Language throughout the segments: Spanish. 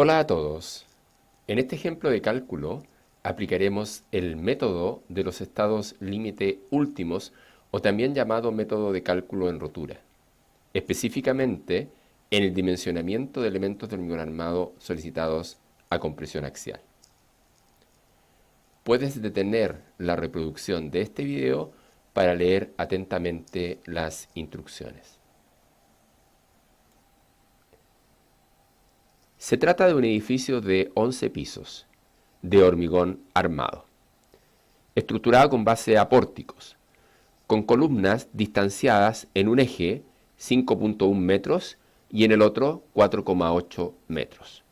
Hola a todos. En este ejemplo de cálculo aplicaremos el método de los estados límite últimos o también llamado método de cálculo en rotura, específicamente en el dimensionamiento de elementos de hormigón armado solicitados a compresión axial. Puedes detener la reproducción de este video para leer atentamente las instrucciones. Se trata de un edificio de 11 pisos, de hormigón armado, estructurado con base a pórticos, con columnas distanciadas en un eje 5.1 metros y en el otro 4,8 metros.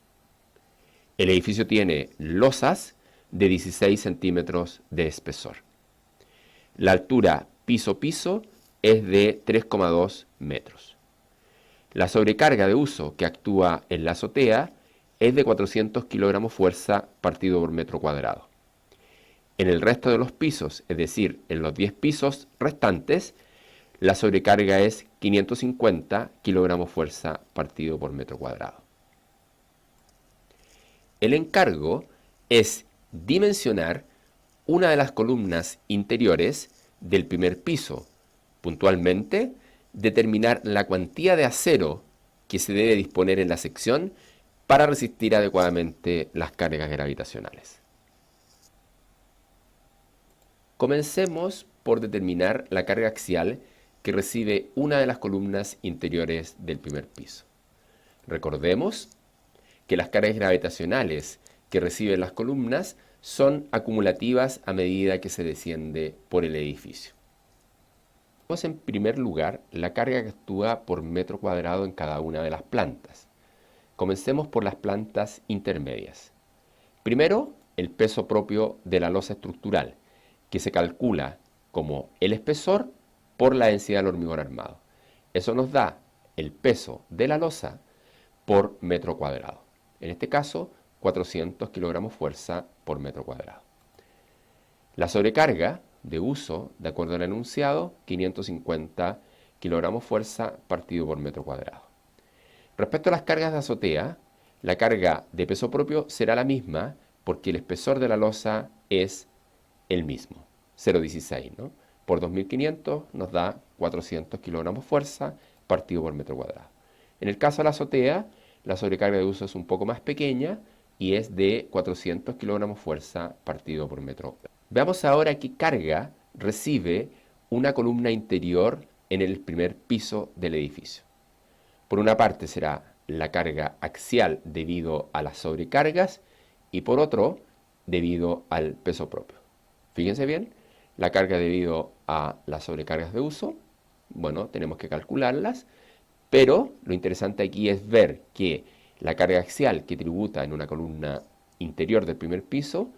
El edificio tiene losas de 16 centímetros de espesor. La altura piso-piso es de 3,2 metros. La sobrecarga de uso que actúa en la azotea es de 400 kilogramos fuerza partido por metro cuadrado. En el resto de los pisos, es decir, en los 10 pisos restantes, la sobrecarga es 550 kilogramos fuerza partido por metro cuadrado. El encargo es dimensionar una de las columnas interiores del primer piso, puntualmente determinar la cuantía de acero que se debe disponer en la sección para resistir adecuadamente las cargas gravitacionales. Comencemos por determinar la carga axial que recibe una de las columnas interiores del primer piso. Recordemos que las cargas gravitacionales que reciben las columnas son acumulativas a medida que se desciende por el edificio. Tenemos en primer lugar la carga que actúa por metro cuadrado en cada una de las plantas. Comencemos por las plantas intermedias. Primero, el peso propio de la losa estructural, que se calcula como el espesor por la densidad del hormigón armado. Eso nos da el peso de la losa por metro cuadrado. En este caso, 400 kilogramos fuerza por metro cuadrado. La sobrecarga de uso, de acuerdo al enunciado, 550 kilogramos fuerza partido por metro cuadrado. Respecto a las cargas de azotea, la carga de peso propio será la misma porque el espesor de la losa es el mismo, 0,16, ¿no? Por 2500 nos da 400 kilogramos fuerza partido por metro cuadrado. En el caso de la azotea, la sobrecarga de uso es un poco más pequeña y es de 400 kilogramos fuerza partido por metro cuadrado. Veamos ahora qué carga recibe una columna interior en el primer piso del edificio. Por una parte será la carga axial debido a las sobrecargas y por otro debido al peso propio. Fíjense bien, la carga debido a las sobrecargas de uso, bueno, tenemos que calcularlas, pero lo interesante aquí es ver que la carga axial que tributa en una columna interior del primer piso,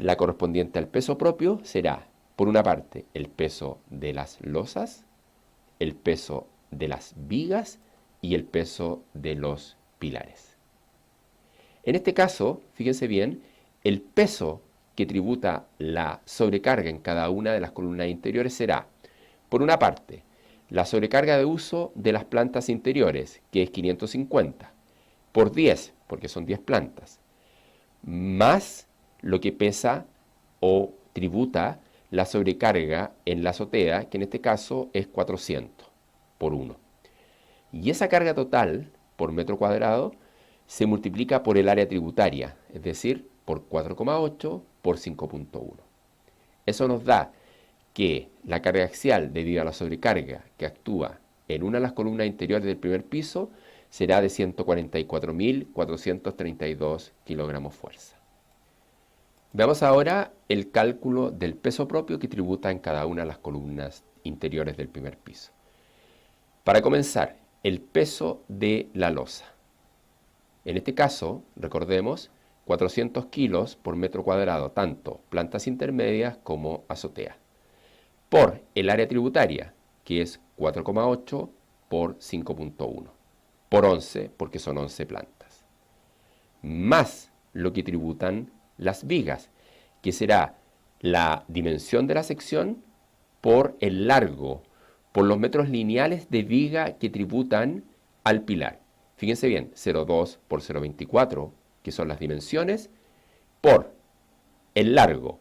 la correspondiente al peso propio será, por una parte, el peso de las losas, el peso de las vigas y el peso de los pilares. En este caso, fíjense bien, el peso que tributa la sobrecarga en cada una de las columnas interiores será, por una parte, la sobrecarga de uso de las plantas interiores, que es 550, por 10, porque son 10 plantas, más lo que pesa o tributa la sobrecarga en la azotea, que en este caso es 400 por 1. Y esa carga total por metro cuadrado se multiplica por el área tributaria, es decir, por 4,8 por 5,1. Eso nos da que la carga axial debido a la sobrecarga que actúa en una de las columnas interiores del primer piso será de 144.432 kilogramos fuerza. Veamos ahora el cálculo del peso propio que tributa en cada una de las columnas interiores del primer piso. Para comenzar, el peso de la losa. En este caso, recordemos, 400 kilos por metro cuadrado, tanto plantas intermedias como azotea, por el área tributaria, que es 4,8 por 5,1, por 11, porque son 11 plantas, más lo que tributan las vigas, que será la dimensión de la sección por el largo, por los metros lineales de viga que tributan al pilar. fíjense bien, 0,2 por 0,24, que son las dimensiones, por el largo,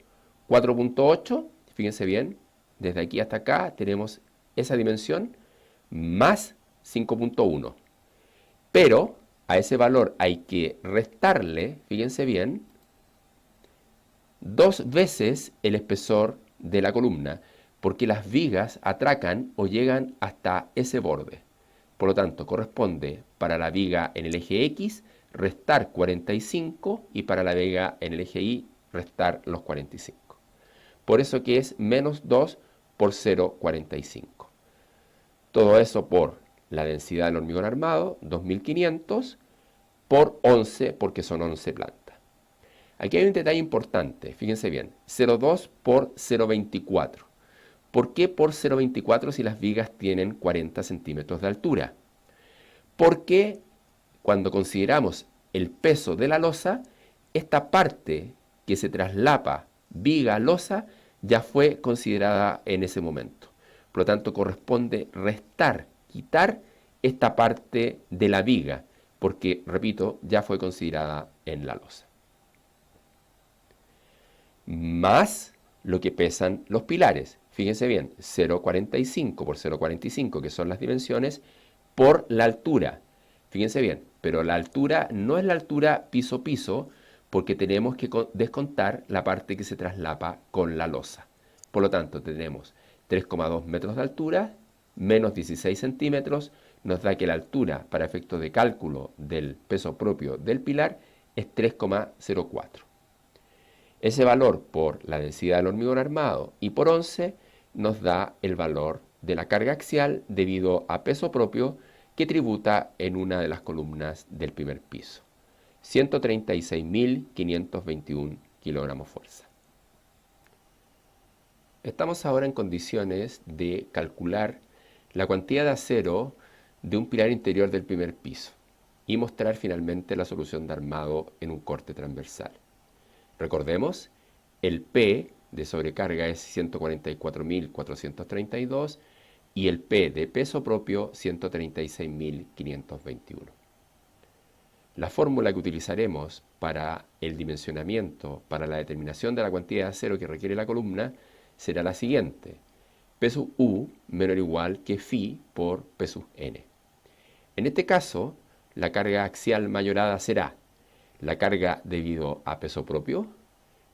4,8, fíjense bien, desde aquí hasta acá tenemos esa dimensión, más 5,1. Pero a ese valor hay que restarle, fíjense bien, 2 veces el espesor de la columna, porque las vigas atracan o llegan hasta ese borde. Por lo tanto, corresponde para la viga en el eje X restar 45 y para la viga en el eje Y restar los 45. Por eso que es menos 2 por 0,45. Todo eso por la densidad del hormigón armado, 2500, por 11, porque son 11 plantas. Aquí hay un detalle importante, fíjense bien, 0,2 por 0,24. ¿Por qué por 0,24 si las vigas tienen 40 centímetros de altura? Porque cuando consideramos el peso de la losa, esta parte que se traslapa viga a losa ya fue considerada en ese momento. Por lo tanto, corresponde restar, quitar esta parte de la viga, porque, repito, ya fue considerada en la losa. Más lo que pesan los pilares. Fíjense bien, 0,45 por 0,45, que son las dimensiones, por la altura. Fíjense bien, pero la altura no es la altura piso-piso, porque tenemos que descontar la parte que se traslapa con la losa. Por lo tanto, tenemos 3,2 metros de altura, menos 16 centímetros, nos da que la altura, para efectos de cálculo del peso propio del pilar, es 3,04. Ese valor por la densidad del hormigón armado y por 11 nos da el valor de la carga axial debido a peso propio que tributa en una de las columnas del primer piso. 136.521 kilogramos fuerza. Estamos ahora en condiciones de calcular la cuantía de acero de un pilar interior del primer piso y mostrar finalmente la solución de armado en un corte transversal. Recordemos, el P de sobrecarga es 144.432 y el P de peso propio 136.521. La fórmula que utilizaremos para el dimensionamiento, para la determinación de la cantidad de acero que requiere la columna, será la siguiente. P sub U menor o igual que phi por P sub N. En este caso, la carga axial mayorada será la carga debido a peso propio,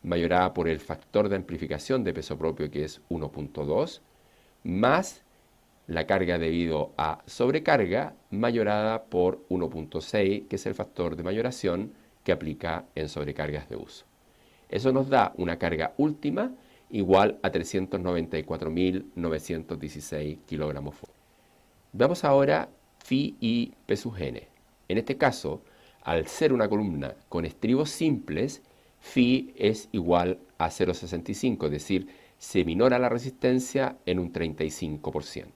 mayorada por el factor de amplificación de peso propio que es 1,2, más la carga debido a sobrecarga mayorada por 1,6, que es el factor de mayoración que aplica en sobrecargas de uso. Eso nos da una carga última igual a 394.916 kilogramos. Veamos ahora phi y P sub n. En este caso, al ser una columna con estribos simples, phi es igual a 0,65, es decir, se minora la resistencia en un 35%.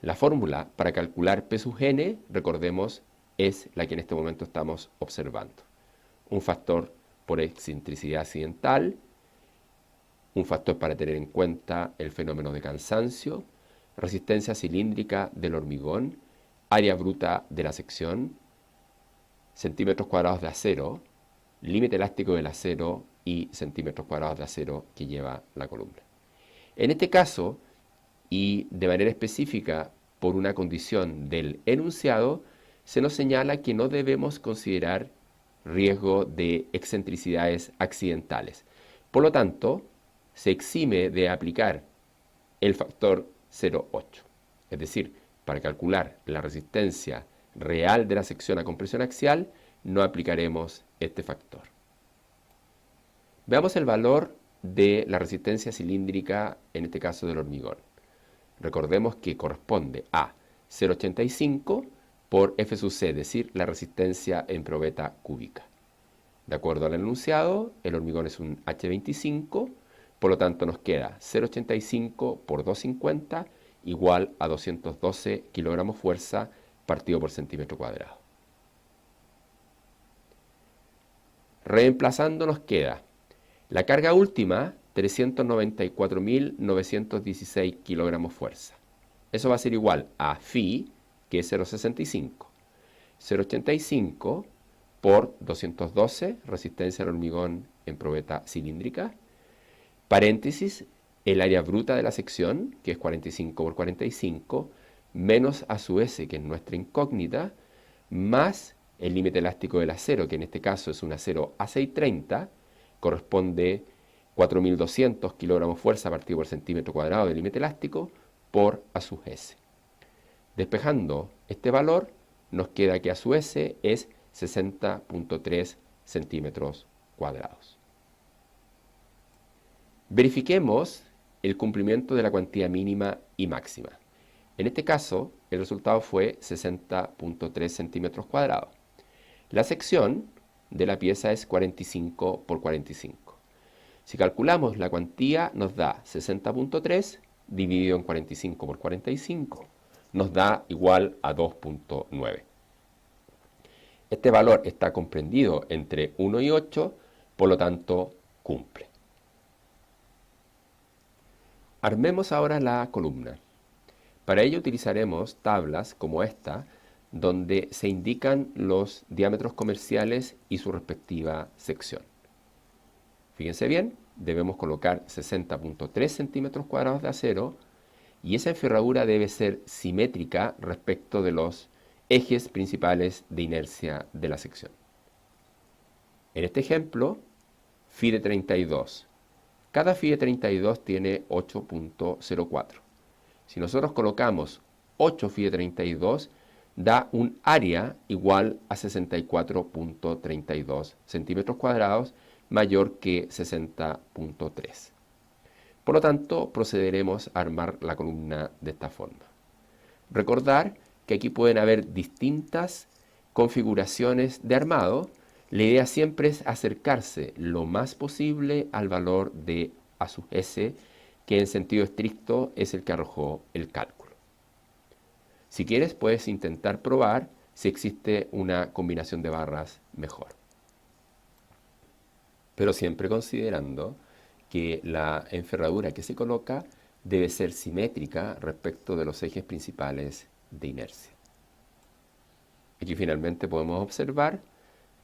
La fórmula para calcular P sub n, recordemos, es la que en este momento estamos observando. Un factor por excentricidad accidental, un factor para tener en cuenta el fenómeno de cansancio, resistencia cilíndrica del hormigón, área bruta de la sección, centímetros cuadrados de acero, límite elástico del acero y centímetros cuadrados de acero que lleva la columna. En este caso, y de manera específica por una condición del enunciado, se nos señala que no debemos considerar riesgo de excentricidades accidentales. Por lo tanto, se exime de aplicar el factor 0,8. Es decir, para calcular la resistencia real de la sección a compresión axial, no aplicaremos este factor. Veamos el valor de la resistencia cilíndrica, en este caso del hormigón. Recordemos que corresponde a 0,85 por F sub C, es decir, la resistencia en probeta cúbica. De acuerdo al enunciado, el hormigón es un H25, por lo tanto nos queda 0,85 por 250 igual a 212 kilogramos fuerza partido por centímetro cuadrado. Reemplazando nos queda la carga última, 394.916 kilogramos fuerza. Eso va a ser igual a phi, que es 0,65, 0,85 por 212, resistencia al hormigón en probeta cilíndrica, paréntesis, el área bruta de la sección, que es 45 por 45, menos a su S, que es nuestra incógnita, más el límite elástico del acero, que en este caso es un acero A630, corresponde 4.200 kilogramos fuerza partido por centímetro cuadrado de límite elástico por A sub S. Despejando este valor, nos queda que A sub S es 60.3 centímetros cuadrados. Verifiquemos el cumplimiento de la cuantía mínima y máxima. En este caso, el resultado fue 60.3 centímetros cuadrados. La sección de la pieza es 45 por 45. Si calculamos la cuantía, nos da 60.3 dividido en 45 por 45. Nos da igual a 2.9. Este valor está comprendido entre 1 y 8, por lo tanto, cumple. Armemos ahora la columna. Para ello utilizaremos tablas como esta, donde se indican los diámetros comerciales y su respectiva sección. Fíjense bien, debemos colocar 60.3 centímetros cuadrados de acero y esa enferradura debe ser simétrica respecto de los ejes principales de inercia de la sección. En este ejemplo, phi de 32. Cada phi de 32 tiene 8.04. Si nosotros colocamos 8 phi de 32, da un área igual a 64.32 centímetros cuadrados, mayor que 60.3. Por lo tanto, procederemos a armar la columna de esta forma. Recordar que aquí pueden haber distintas configuraciones de armado. La idea siempre es acercarse lo más posible al valor de A sub S, que en sentido estricto es el que arrojó el cálculo. Si quieres, puedes intentar probar si existe una combinación de barras mejor. Pero siempre considerando que la enferradura que se coloca debe ser simétrica respecto de los ejes principales de inercia. Aquí finalmente podemos observar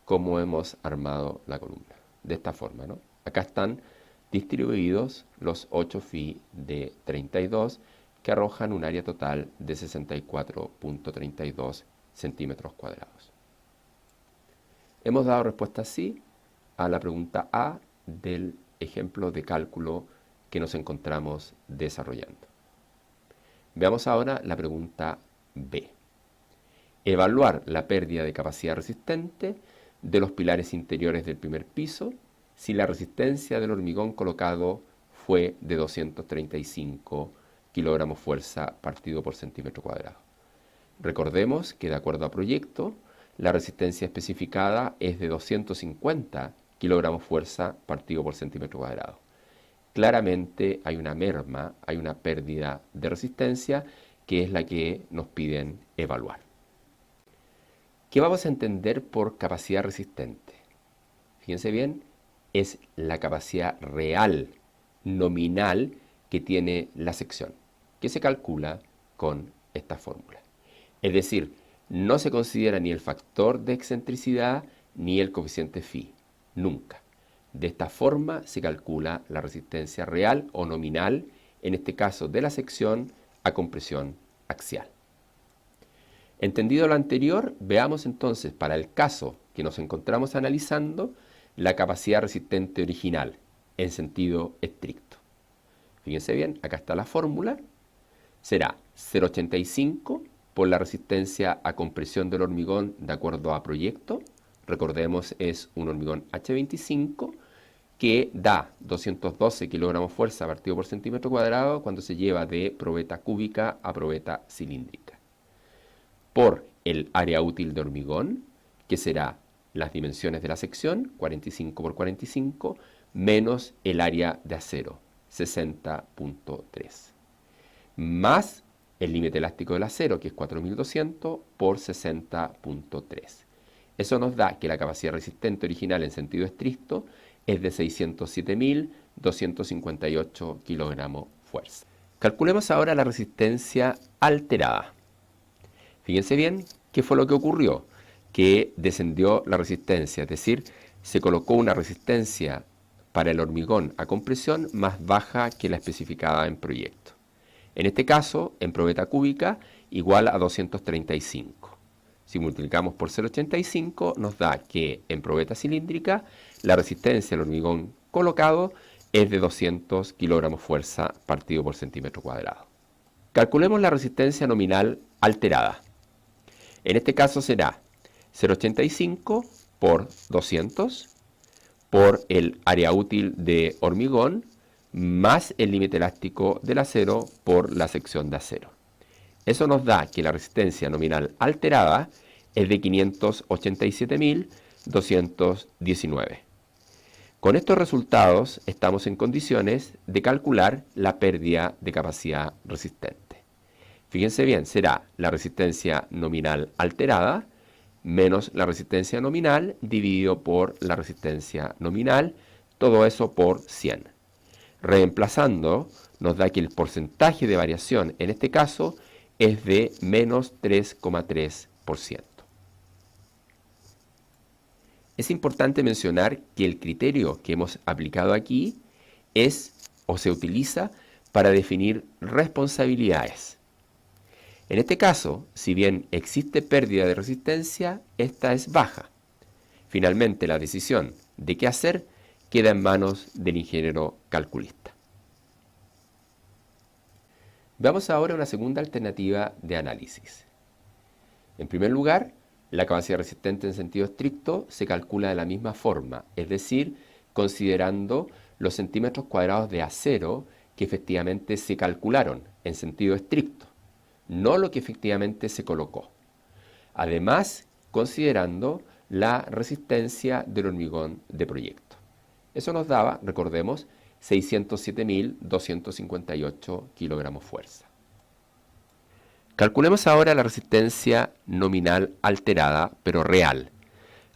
cómo hemos armado la columna. De esta forma, ¿no? Acá están distribuidos los 8 phi de 32 que arrojan un área total de 64.32 centímetros cuadrados. Hemos dado respuesta sí a la pregunta A del ejemplo de cálculo que nos encontramos desarrollando. Veamos ahora la pregunta B. Evaluar la pérdida de capacidad resistente de los pilares interiores del primer piso si la resistencia del hormigón colocado fue de 235 kilogramos fuerza partido por centímetro cuadrado. Recordemos que de acuerdo a proyecto, la resistencia especificada es de 250 kilogramos fuerza partido por centímetro cuadrado. Claramente hay una merma, hay una pérdida de resistencia que es la que nos piden evaluar. ¿Qué vamos a entender por capacidad resistente? Fíjense bien, es la capacidad real, nominal, que tiene la sección, que se calcula con esta fórmula. Es decir, no se considera ni el factor de excentricidad ni el coeficiente phi, nunca. De esta forma se calcula la resistencia real o nominal, en este caso de la sección a compresión axial. Entendido lo anterior, veamos entonces para el caso que nos encontramos analizando la capacidad resistente original en sentido estricto. Fíjense bien, acá está la fórmula. Será 0,85 por la resistencia a compresión del hormigón de acuerdo a proyecto. Recordemos, es un hormigón H25 que da 212 kilogramos fuerza partido por centímetro cuadrado cuando se lleva de probeta cúbica a probeta cilíndrica. Por el área útil de hormigón, que será las dimensiones de la sección, 45 por 45, menos el área de acero, 60.3, más el límite elástico del acero, que es 4.200 por 60.3. Eso nos da que la capacidad resistente original en sentido estricto es de 607.258 kilogramos fuerza. Calculemos ahora la resistencia alterada. Fíjense bien qué fue lo que ocurrió. que descendió la resistencia, es decir, se colocó una resistencia para el hormigón a compresión más baja que la especificada en proyecto. En este caso, en probeta cúbica, igual a 235. Si multiplicamos por 0,85 nos da que en probeta cilíndrica la resistencia al hormigón colocado es de 200 kilogramos fuerza partido por centímetro cuadrado. Calculemos la resistencia nominal alterada. En este caso será 0,85 por 200 por el área útil de hormigón más el límite elástico del acero por la sección de acero. Eso nos da que la resistencia nominal alterada es de 587.219. Con estos resultados estamos en condiciones de calcular la pérdida de capacidad resistente. Fíjense bien, será la resistencia nominal alterada menos la resistencia nominal dividido por la resistencia nominal, todo eso por 100. Reemplazando, nos da que el porcentaje de variación en este caso es de menos 3,3%. Es importante mencionar que el criterio que hemos aplicado aquí es o se utiliza para definir responsabilidades. En este caso, si bien existe pérdida de resistencia, esta es baja. Finalmente, la decisión de qué hacer queda en manos del ingeniero calculista. Veamos ahora una segunda alternativa de análisis. En primer lugar, la capacidad resistente en sentido estricto se calcula de la misma forma, es decir, considerando los centímetros cuadrados de acero que efectivamente se calcularon en sentido estricto, no lo que efectivamente se colocó. Además, considerando la resistencia del hormigón de proyecto. Eso nos daba, recordemos, 607.258 kilogramos fuerza. Calculemos ahora la resistencia nominal alterada, pero real.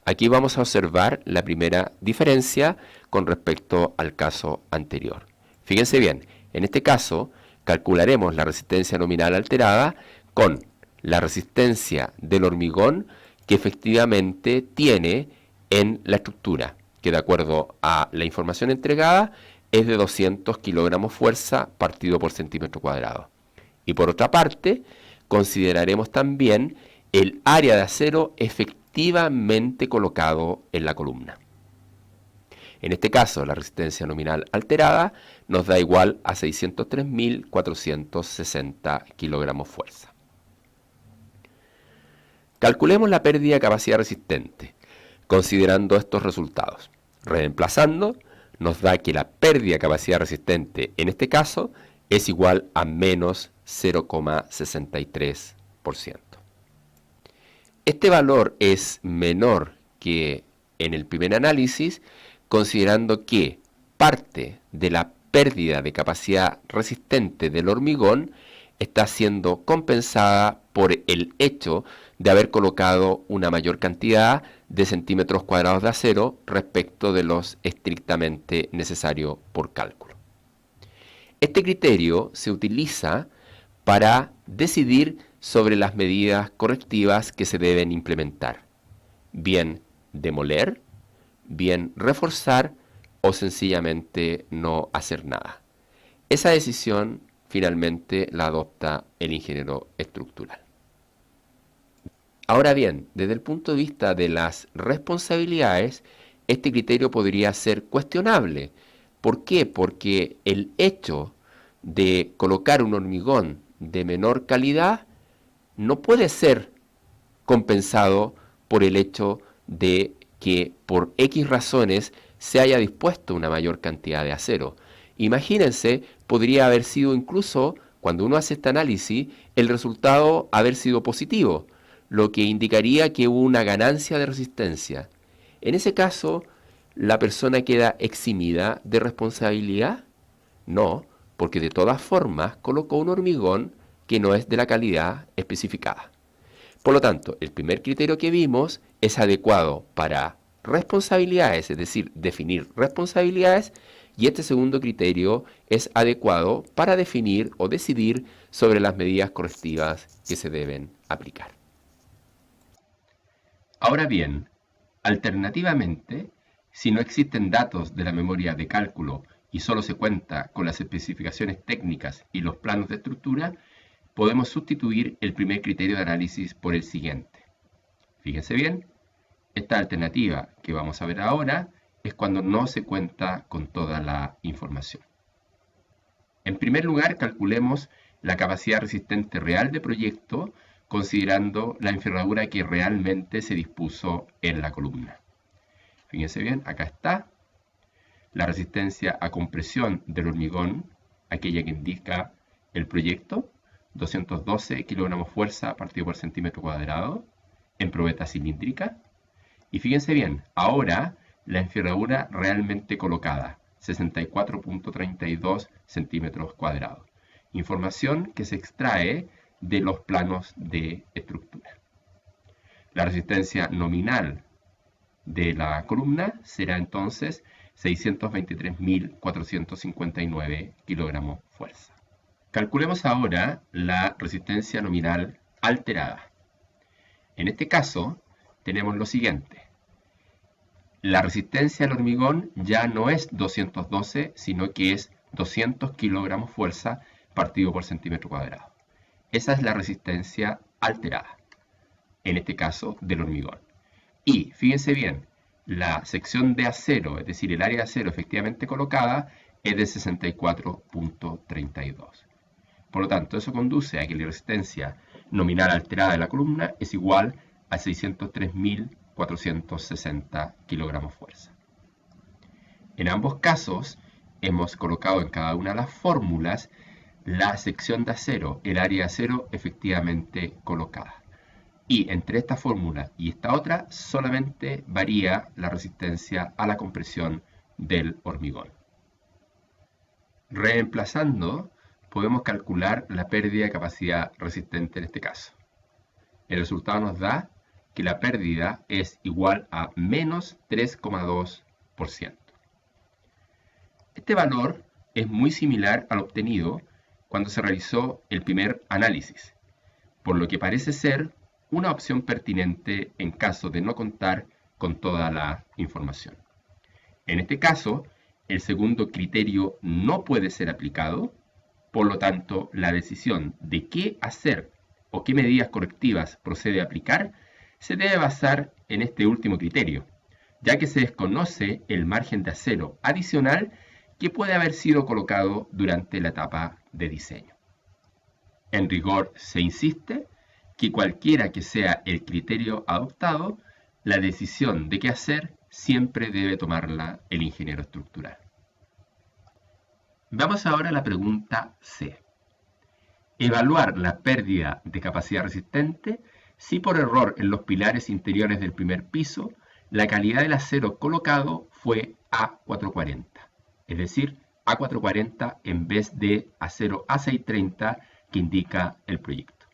Aquí vamos a observar la primera diferencia con respecto al caso anterior. Fíjense bien, en este caso calcularemos la resistencia nominal alterada con la resistencia del hormigón que efectivamente tiene en la estructura, que de acuerdo a la información entregada es de 200 kilogramos fuerza partido por centímetro cuadrado. Y por otra parte, consideraremos también el área de acero efectivamente colocado en la columna. En este caso, la resistencia nominal alterada nos da igual a 603.460 kilogramos fuerza. Calculemos la pérdida de capacidad resistente, considerando estos resultados. Reemplazando, nos da que la pérdida de capacidad resistente en este caso es igual a menos 0,63%. Este valor es menor que en el primer análisis, considerando que parte de la pérdida de capacidad resistente del hormigón está siendo compensada por el hecho de haber colocado una mayor cantidad de centímetros cuadrados de acero respecto de los estrictamente necesarios por cálculo. Este criterio se utiliza para decidir sobre las medidas correctivas que se deben implementar, bien demoler, bien reforzar o sencillamente no hacer nada. Esa decisión finalmente la adopta el ingeniero estructural. Ahora bien, desde el punto de vista de las responsabilidades, este criterio podría ser cuestionable. ¿Por qué? Porque el hecho de colocar un hormigón de menor calidad no puede ser compensado por el hecho de que por X razones se haya dispuesto una mayor cantidad de acero. Imagínense, podría haber sido incluso, cuando uno hace este análisis, el resultado haber sido positivo, lo que indicaría que hubo una ganancia de resistencia. En ese caso, ¿la persona queda eximida de responsabilidad? No, porque de todas formas colocó un hormigón que no es de la calidad especificada. Por lo tanto, el primer criterio que vimos es adecuado para responsabilidades, es decir, definir responsabilidades, y este segundo criterio es adecuado para definir o decidir sobre las medidas correctivas que se deben aplicar. Ahora bien, alternativamente, si no existen datos de la memoria de cálculo y solo se cuenta con las especificaciones técnicas y los planos de estructura, podemos sustituir el primer criterio de análisis por el siguiente. Fíjense bien, esta alternativa que vamos a ver ahora es cuando no se cuenta con toda la información. En primer lugar, calculemos la capacidad resistente real de proyecto considerando la envergadura que realmente se dispuso en la columna. Fíjense bien, acá está la resistencia a compresión del hormigón, aquella que indica el proyecto, 212 kilogramos fuerza partido por centímetro cuadrado en probeta cilíndrica. Y fíjense bien, ahora la envergadura realmente colocada, 64.32 centímetros cuadrados. Información que se extrae de los planos de estructura. La resistencia nominal de la columna será entonces 623.459 kilogramos fuerza. Calculemos ahora la resistencia nominal alterada. En este caso, tenemos lo siguiente. La resistencia al hormigón ya no es 212, sino que es 200 kilogramos fuerza partido por centímetro cuadrado. Esa es la resistencia alterada, en este caso del hormigón. Y fíjense bien, la sección de acero, es decir, el área de acero efectivamente colocada, es de 64.32. Por lo tanto, eso conduce a que la resistencia nominal alterada de la columna es igual a 603.460 kilogramos fuerza. En ambos casos, hemos colocado en cada una de las fórmulas la sección de acero, el área de acero efectivamente colocada. Y entre esta fórmula y esta otra solamente varía la resistencia a la compresión del hormigón. Reemplazando, podemos calcular la pérdida de capacidad resistente en este caso. El resultado nos da que la pérdida es igual a menos 3,2%. Este valor es muy similar al obtenido cuando se realizó el primer análisis, por lo que parece ser una opción pertinente en caso de no contar con toda la información. En este caso, el segundo criterio no puede ser aplicado, por lo tanto, la decisión de qué hacer o qué medidas correctivas procede a aplicar se debe basar en este último criterio, ya que se desconoce el margen de acero adicional que puede haber sido colocado durante la etapa de diseño. En rigor, se insiste que cualquiera que sea el criterio adoptado, la decisión de qué hacer siempre debe tomarla el ingeniero estructural. Vamos ahora a la pregunta C. Evaluar la pérdida de capacidad resistente si por error en los pilares interiores del primer piso la calidad del acero colocado fue A440, es decir, A440 en vez de acero A630 que indica el proyecto.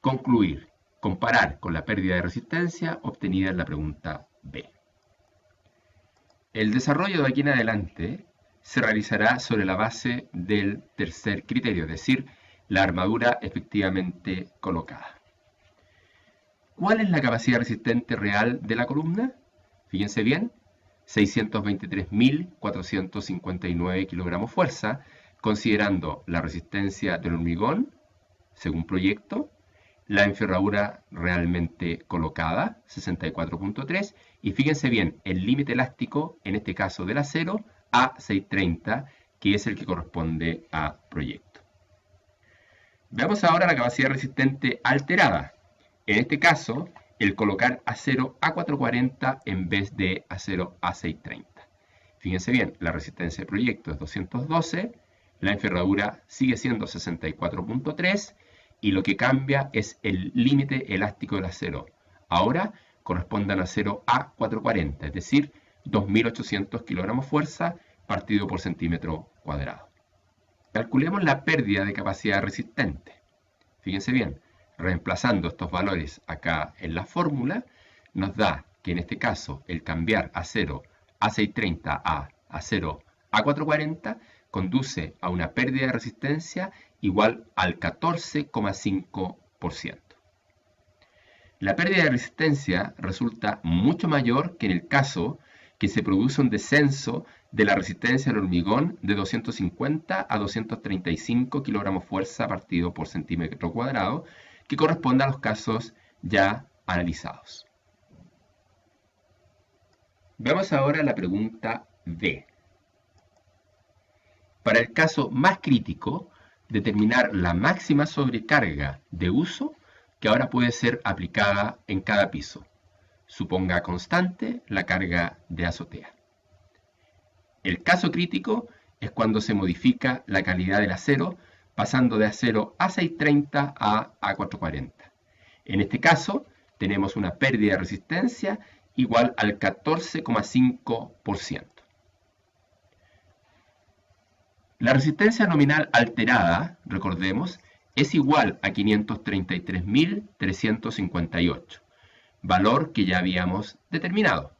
Concluir, comparar con la pérdida de resistencia obtenida en la pregunta B. El desarrollo de aquí en adelante se realizará sobre la base del tercer criterio, es decir, la armadura efectivamente colocada. ¿Cuál es la capacidad resistente real de la columna? Fíjense bien, 623.459 kilogramos fuerza, considerando la resistencia del hormigón, según proyecto, la envergadura realmente colocada, 64.3, y fíjense bien, el límite elástico, en este caso del acero, A630, que es el que corresponde a proyecto. Veamos ahora la capacidad resistente alterada. En este caso, el colocar acero A440 en vez de acero A630. Fíjense bien, la resistencia de proyecto es 212, la envergadura sigue siendo 64.3 y lo que cambia es el límite elástico del acero. Ahora corresponde al acero A440, es decir, 2.800 kilogramos fuerza partido por centímetro cuadrado. Calculemos la pérdida de capacidad resistente. Fíjense bien, reemplazando estos valores acá en la fórmula, nos da que en este caso el cambiar acero A630 a acero A440 conduce a una pérdida de resistencia igual al 14,5%. La pérdida de resistencia resulta mucho mayor que en el caso que se produce un descenso de la resistencia al hormigón de 250 a 235 kilogramos fuerza partido por centímetro cuadrado, que corresponde a los casos ya analizados. Veamos ahora la pregunta B. Para el caso más crítico, determinar la máxima sobrecarga de uso que ahora puede ser aplicada en cada piso. Suponga constante la carga de azotea. El caso crítico es cuando se modifica la calidad del acero pasando de acero A630 a A440. En este caso tenemos una pérdida de resistencia igual al 14,5%. La resistencia nominal alterada, recordemos, es igual a 533.358, valor que ya habíamos determinado,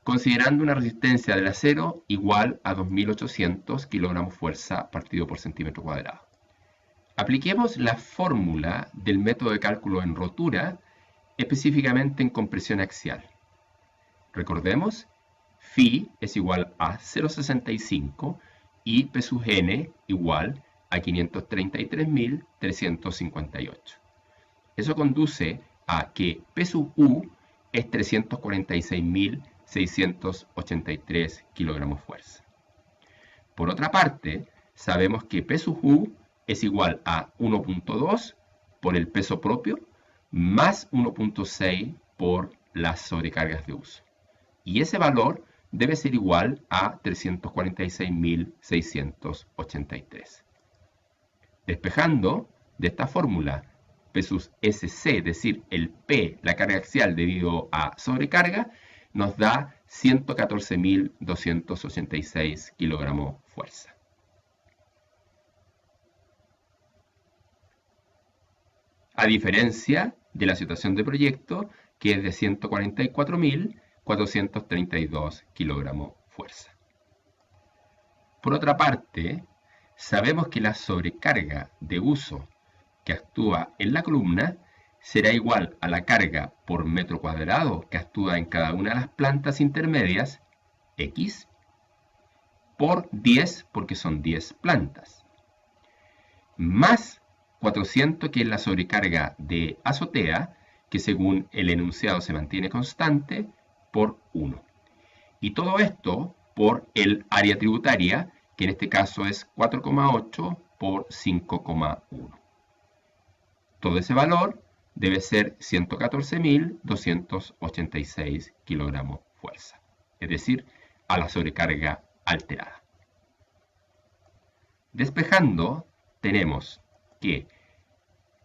considerando una resistencia del acero igual a 2.800 kilogramos fuerza partido por centímetro cuadrado. Apliquemos la fórmula del método de cálculo en rotura, específicamente en compresión axial. Recordemos, Φ es igual a 0,65 y P sub n igual a 533.358. Eso conduce a que P sub u es 346.683 kilogramos fuerza. Por otra parte, sabemos que P sub u es igual a 1.2 por el peso propio más 1.6 por las sobrecargas de uso. Y ese valor debe ser igual a 346.683. Despejando de esta fórmula P sub SC, es decir, el P, la carga axial debido a sobrecarga, nos da 114.286 kilogramos fuerza. A diferencia de la situación de proyecto, que es de 144.432 kilogramos fuerza. Por otra parte, sabemos que la sobrecarga de uso que actúa en la columna será igual a la carga por metro cuadrado que actúa en cada una de las plantas intermedias, X, por 10, porque son 10 plantas, más 400, que es la sobrecarga de azotea, que según el enunciado se mantiene constante, por 1. Y todo esto por el área tributaria, que en este caso es 4,8 por 5,1. Todo ese valor debe ser 114.286 kilogramos fuerza, es decir, a la sobrecarga alterada. Despejando, tenemos que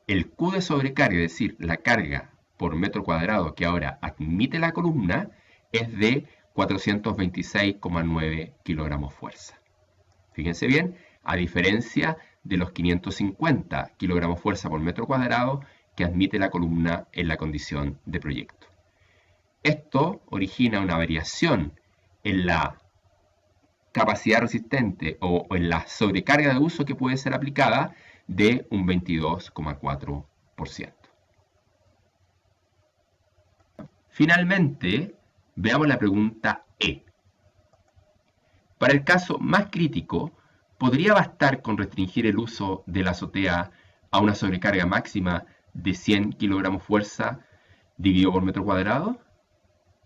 el Q de sobrecarga, es decir, la carga por metro cuadrado que ahora admite la columna, es de 426,9 kilogramos fuerza. Fíjense bien, a diferencia de los 550 kilogramos fuerza por metro cuadrado que admite la columna en la condición de proyecto. Esto origina una variación en la capacidad resistente o en la sobrecarga de uso que puede ser aplicada de un 22,4%. Finalmente, veamos la pregunta E. Para el caso más crítico, ¿podría bastar con restringir el uso de la azotea a una sobrecarga máxima de 100 kilogramos fuerza dividido por metro cuadrado?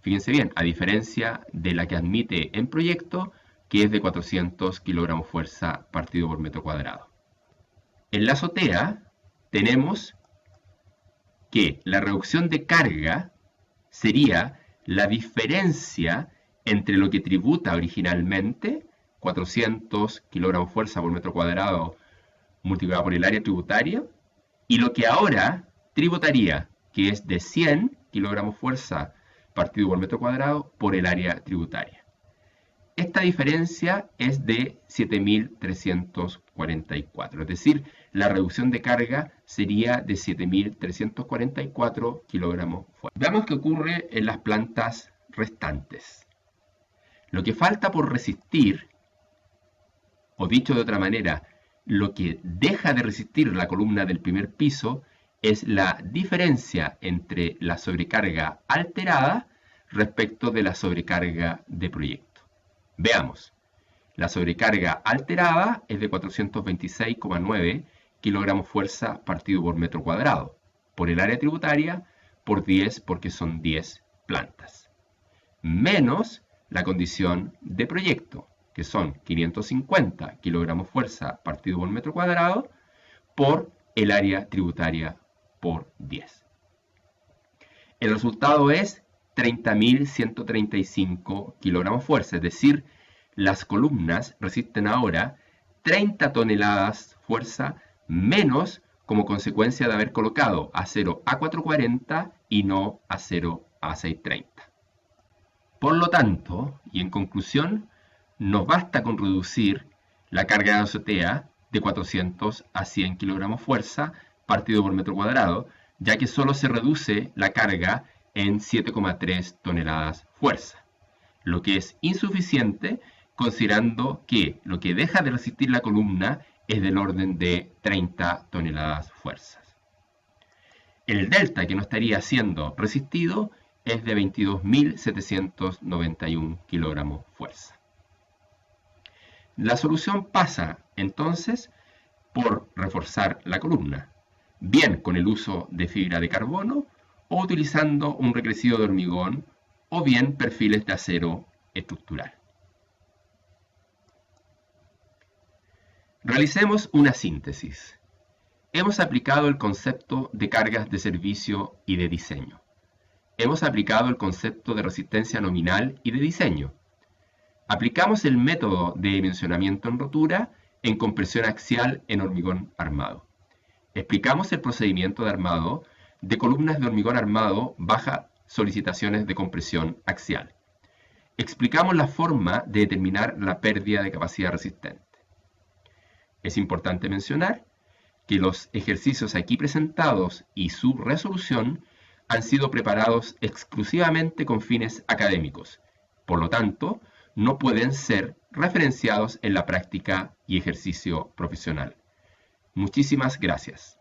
Fíjense bien, a diferencia de la que admite en proyecto, que es de 400 kilogramos fuerza partido por metro cuadrado. En la azotea tenemos que la reducción de carga sería la diferencia entre lo que tributa originalmente, 400 kilogramos fuerza por metro cuadrado multiplicado por el área tributaria, y lo que ahora tributaría, que es de 100 kilogramos fuerza partido por metro cuadrado por el área tributaria. Esta diferencia es de 7.344, es decir, la reducción de carga sería de 7.344 kilogramos fuerza. Veamos qué ocurre en las plantas restantes. Lo que falta por resistir, o dicho de otra manera, lo que deja de resistir la columna del primer piso, es la diferencia entre la sobrecarga alterada respecto de la sobrecarga de proyecto. Veamos. La sobrecarga alterada es de 426,9 kilogramos fuerza partido por metro cuadrado, por el área tributaria, por 10 porque son 10 plantas, menos la condición de proyecto, que son 550 kilogramos fuerza partido por metro cuadrado, por el área tributaria por 10. El resultado es 30.135 kilogramos fuerza, es decir, las columnas resisten ahora 30 toneladas fuerza menos como consecuencia de haber colocado acero A440 y no acero A630. Por lo tanto, y en conclusión, nos basta con reducir la carga de azotea de 400 a 100 kilogramos fuerza partido por metro cuadrado, ya que solo se reduce la carga en 7,3 toneladas fuerza, lo que es insuficiente considerando que lo que deja de resistir la columna es del orden de 30 toneladas fuerzas. El delta que no estaría siendo resistido es de 22.791 kilogramos fuerza. La solución pasa entonces por reforzar la columna, bien con el uso de fibra de carbono o utilizando un recrecido de hormigón o bien perfiles de acero estructural. Realicemos una síntesis. Hemos aplicado el concepto de cargas de servicio y de diseño. Hemos aplicado el concepto de resistencia nominal y de diseño. Aplicamos el método de dimensionamiento en rotura en compresión axial en hormigón armado. Explicamos el procedimiento de armado de columnas de hormigón armado baja solicitaciones de compresión axial. Explicamos la forma de determinar la pérdida de capacidad resistente. Es importante mencionar que los ejercicios aquí presentados y su resolución han sido preparados exclusivamente con fines académicos. Por lo tanto, no pueden ser referenciados en la práctica y ejercicio profesional. Muchísimas gracias.